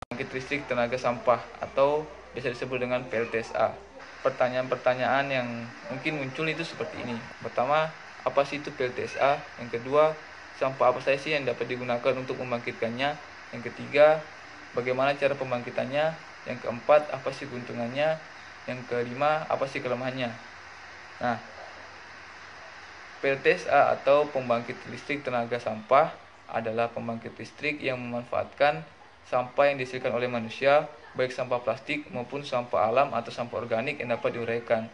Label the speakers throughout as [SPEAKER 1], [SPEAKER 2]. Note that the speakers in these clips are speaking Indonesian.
[SPEAKER 1] pembangkit listrik tenaga sampah atau biasa disebut dengan PLTSA. Pertanyaan-pertanyaan yang mungkin muncul itu seperti ini. Pertama, apa sih itu PLTSA? Yang kedua, sampah apa saja sih yang dapat digunakan untuk membangkitkannya? Yang ketiga, bagaimana cara pembangkitannya? Yang keempat, apa sih keuntungannya? Yang kelima, apa sih kelemahannya? Nah, PLTSA atau pembangkit listrik tenaga sampah adalah pembangkit listrik yang memanfaatkan sampah yang dihasilkan oleh manusia, baik sampah plastik maupun sampah alam atau sampah organik yang dapat diuraikan.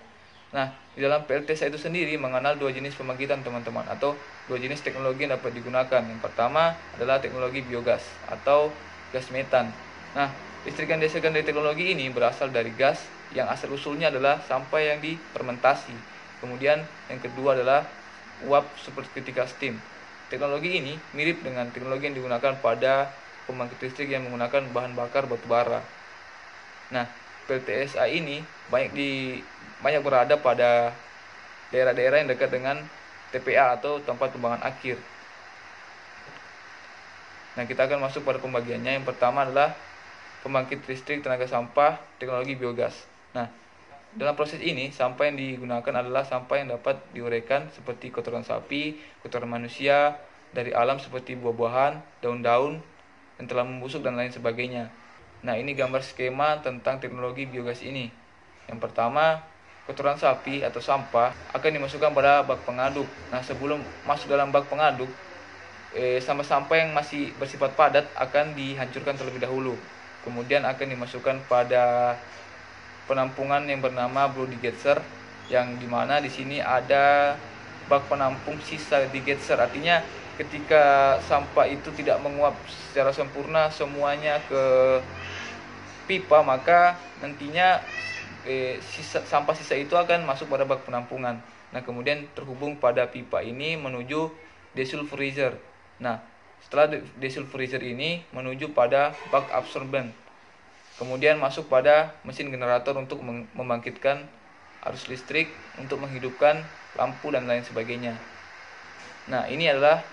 [SPEAKER 1] Nah, di dalam PLTSA itu sendiri mengenal dua jenis pembangkitan teman-teman, atau dua jenis teknologi yang dapat digunakan. Yang pertama adalah teknologi biogas atau gas metan. Nah, listrik yang dihasilkan dari teknologi ini berasal dari gas yang asal usulnya adalah sampah yang difermentasi. Kemudian yang kedua adalah uap superkritika steam. Teknologi ini mirip dengan teknologi yang digunakan pada pembangkit listrik yang menggunakan bahan bakar batu bara. Nah, PLTSA ini banyak berada pada daerah-daerah yang dekat dengan TPA atau tempat pembuangan akhir. Nah, kita akan masuk pada pembagiannya. Yang pertama adalah pembangkit listrik tenaga sampah teknologi biogas. Nah, dalam proses ini, sampah yang digunakan adalah sampah yang dapat diuraikan seperti kotoran sapi, kotoran manusia, dari alam seperti buah-buahan, daun-daun yang telah membusuk dan lain sebagainya. Nah, ini gambar skema tentang teknologi biogas ini. Yang pertama, kotoran sapi atau sampah akan dimasukkan pada bak pengaduk. Nah, sebelum masuk dalam bak pengaduk, sampah-sampah yang masih bersifat padat akan dihancurkan terlebih dahulu. Kemudian akan dimasukkan pada penampungan yang bernama Blue Digester, yang dimana di sini ada bak penampung sisa digester. Artinya ketika sampah itu tidak menguap secara sempurna semuanya ke pipa, maka nantinya sampah sisa itu akan masuk pada bak penampungan. Nah, kemudian terhubung pada pipa ini menuju desulfurizer. Nah, setelah desulfurizer ini menuju pada bak absorbent. Kemudian masuk pada mesin generator untuk membangkitkan arus listrik untuk menghidupkan lampu dan lain sebagainya. Nah, ini adalah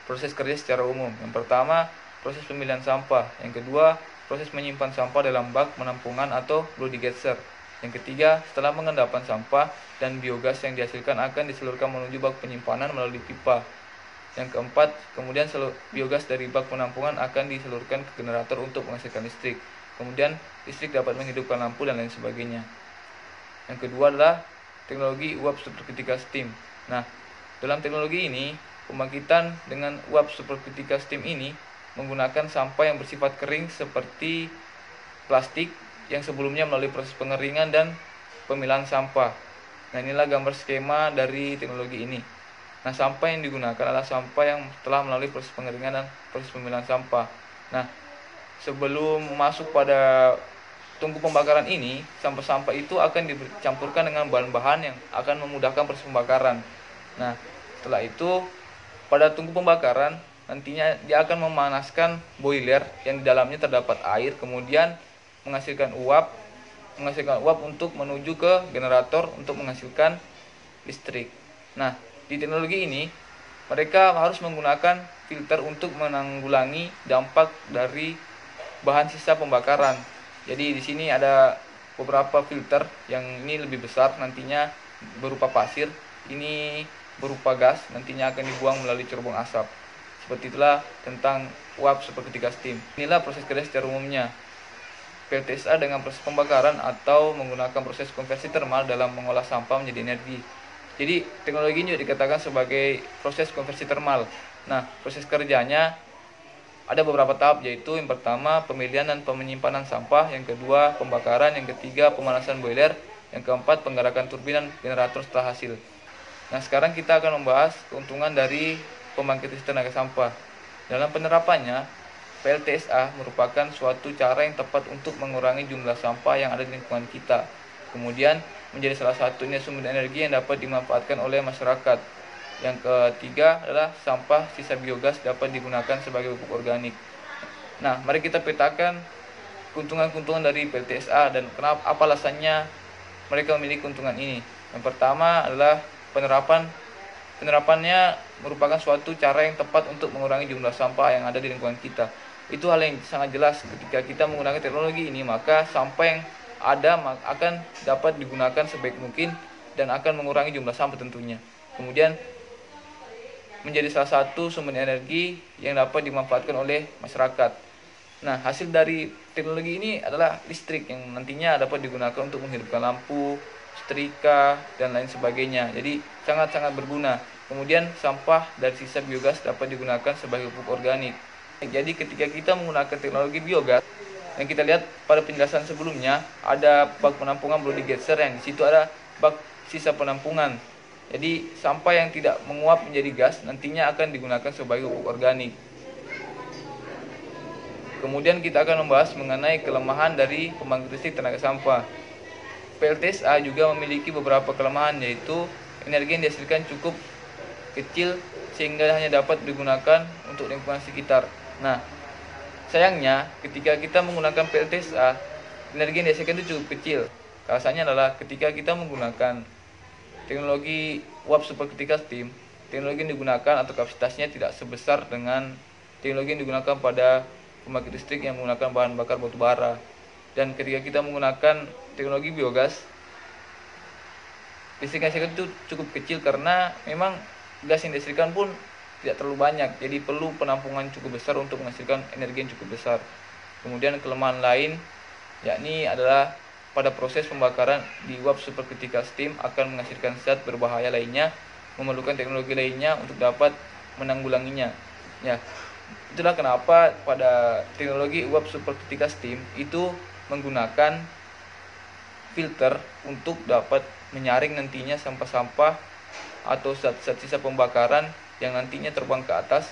[SPEAKER 1] proses kerja secara umum. Yang pertama, proses pemilihan sampah. Yang kedua, proses menyimpan sampah dalam bak penampungan atau Blue Digester. Yang ketiga, setelah pengendapan sampah dan biogas yang dihasilkan akan diseluruhkan menuju bak penyimpanan melalui pipa. Yang keempat, kemudian biogas dari bak penampungan akan diseluruhkan ke generator untuk menghasilkan listrik. Kemudian listrik dapat menghidupkan lampu dan lain sebagainya. Yang kedua adalah teknologi uap superkritika steam. Nah, dalam teknologi ini, pembangkitan dengan uap superkritika steam ini menggunakan sampah yang bersifat kering seperti plastik yang sebelumnya melalui proses pengeringan dan pemilahan sampah. Nah, inilah gambar skema dari teknologi ini. Nah, sampah yang digunakan adalah sampah yang telah melalui proses pengeringan dan proses pemilahan sampah. Nah, sebelum masuk pada tungku pembakaran ini, sampah-sampah itu akan dicampurkan dengan bahan-bahan yang akan memudahkan proses pembakaran. Nah, setelah itu pada tungku pembakaran nantinya dia akan memanaskan boiler yang di dalamnya terdapat air, kemudian menghasilkan uap untuk menuju ke generator untuk menghasilkan listrik. Nah, di teknologi ini mereka harus menggunakan filter untuk menanggulangi dampak dari bahan sisa pembakaran. Jadi di sini ada beberapa filter, yang ini lebih besar nantinya berupa pasir, ini berupa gas, nantinya akan dibuang melalui cerobong asap. Seperti itulah tentang uap superkritika steam. Inilah proses kerja secara umumnya PLTSA dengan proses pembakaran atau menggunakan proses konversi termal dalam mengolah sampah menjadi energi. Jadi teknologi ini juga dikatakan sebagai proses konversi termal. Nah, proses kerjanya ada beberapa tahap, yaitu yang pertama pemilihan dan penyimpanan sampah, yang kedua pembakaran, yang ketiga pemanasan boiler, yang keempat penggerakan turbin dan generator setelah hasil. Nah, sekarang kita akan membahas keuntungan dari pembangkit listrik tenaga sampah. Dalam penerapannya, PLTSA merupakan suatu cara yang tepat untuk mengurangi jumlah sampah yang ada di lingkungan kita. Kemudian menjadi salah satunya sumber energi yang dapat dimanfaatkan oleh masyarakat. Yang ketiga adalah sampah sisa biogas dapat digunakan sebagai pupuk organik. Nah, mari kita petakan keuntungan-keuntungan dari PLTSA dan apa alasannya mereka memiliki keuntungan ini. Yang pertama adalah penerapannya merupakan suatu cara yang tepat untuk mengurangi jumlah sampah yang ada di lingkungan kita. Itu hal yang sangat jelas ketika kita menggunakan teknologi ini, maka sampah yang ada akan dapat digunakan sebaik mungkin dan akan mengurangi jumlah sampah tentunya. Kemudian menjadi salah satu sumber energi yang dapat dimanfaatkan oleh masyarakat. Nah, hasil dari teknologi ini adalah listrik yang nantinya dapat digunakan untuk menghidupkan lampu, setrika, dan lain sebagainya. Jadi sangat-sangat berguna. Kemudian sampah dari sisa biogas dapat digunakan sebagai pupuk organik. Jadi ketika kita menggunakan teknologi biogas, yang kita lihat pada penjelasan sebelumnya, ada bak penampungan perlu digeser, yang di situ ada bak sisa penampungan. Jadi sampah yang tidak menguap menjadi gas nantinya akan digunakan sebagai pupuk organik. Kemudian kita akan membahas mengenai kelemahan dari pembangkit listrik tenaga sampah. PLTSA juga memiliki beberapa kelemahan, yaitu energi yang dihasilkan cukup kecil sehingga hanya dapat digunakan untuk lingkungan sekitar. Nah, sayangnya ketika kita menggunakan PLTSA, energi yang dihasilkan itu cukup kecil. Alasannya adalah ketika kita menggunakan teknologi uap superkritikal steam, teknologi yang digunakan atau kapasitasnya tidak sebesar dengan teknologi yang digunakan pada pembangkit listrik yang menggunakan bahan bakar batu bara. Dan ketika kita menggunakan teknologi biogas, listrik yang dihasilkan itu cukup kecil karena memang gas yang dihasilkan pun tidak terlalu banyak, jadi perlu penampungan cukup besar untuk menghasilkan energi yang cukup besar. Kemudian kelemahan lain yakni adalah pada proses pembakaran di uap supercritical steam akan menghasilkan zat berbahaya lainnya, memerlukan teknologi lainnya untuk dapat menanggulanginya. Ya, itulah kenapa pada teknologi uap supercritical steam itu menggunakan filter untuk dapat menyaring nantinya sampah-sampah atau zat-zat sisa pembakaran yang nantinya terbang ke atas,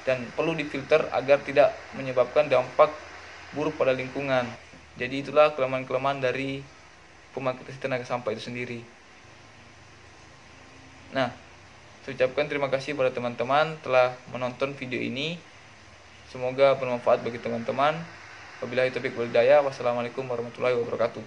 [SPEAKER 1] dan perlu difilter agar tidak menyebabkan dampak buruk pada lingkungan. Jadi itulah kelemahan-kelemahan dari pembangkit listrik tenaga sampah itu sendiri. Nah, saya ucapkan terima kasih pada teman-teman telah menonton video ini. Semoga bermanfaat bagi teman-teman. Wabillahi taufiq wal hidayah. Wassalamualaikum warahmatullahi wabarakatuh.